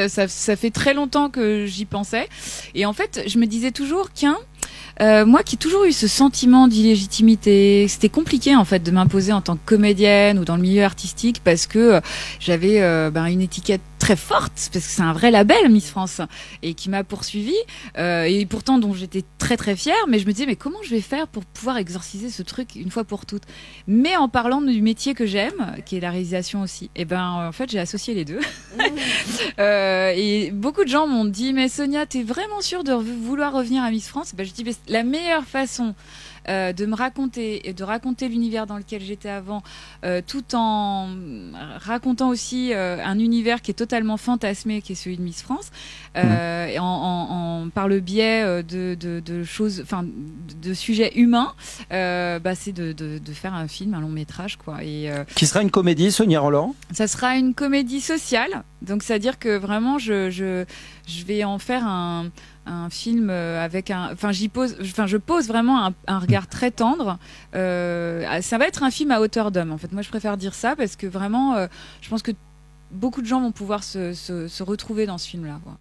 Ça fait très longtemps que j'y pensais. Et en fait, je me disais toujours, tiens, moi qui ai toujours eu ce sentiment d'illégitimité, c'était compliqué en fait de m'imposer en tant que comédienne ou dans le milieu artistique parce que j'avais une étiquette très forte, parce que c'est un vrai label Miss France et qui m'a poursuivie et pourtant dont j'étais très très fière, mais je me disais mais comment je vais faire pour pouvoir exorciser ce truc une fois pour toutes, mais en parlant du métier que j'aime, qui est la réalisation aussi. Et en fait j'ai associé les deux. Et beaucoup de gens m'ont dit mais Sonia, t'es vraiment sûre de vouloir revenir à Miss France? Je dis la meilleure façon de me raconter et de raconter l'univers dans lequel j'étais avant, tout en racontant aussi un univers qui est totalement fantasmé, qui est celui de Miss France, par le biais de choses, enfin de sujets humains, c'est de faire un film, un long métrage, quoi. Et qui sera une comédie, Sonia Rolland? Ça sera une comédie sociale, donc c'est-à-dire que vraiment je vais en faire un film avec je pose vraiment un regard très tendre. Ça va être un film à hauteur d'homme, en fait. Moi, je préfère dire ça parce que vraiment, je pense que beaucoup de gens vont pouvoir se retrouver dans ce film-là, quoi.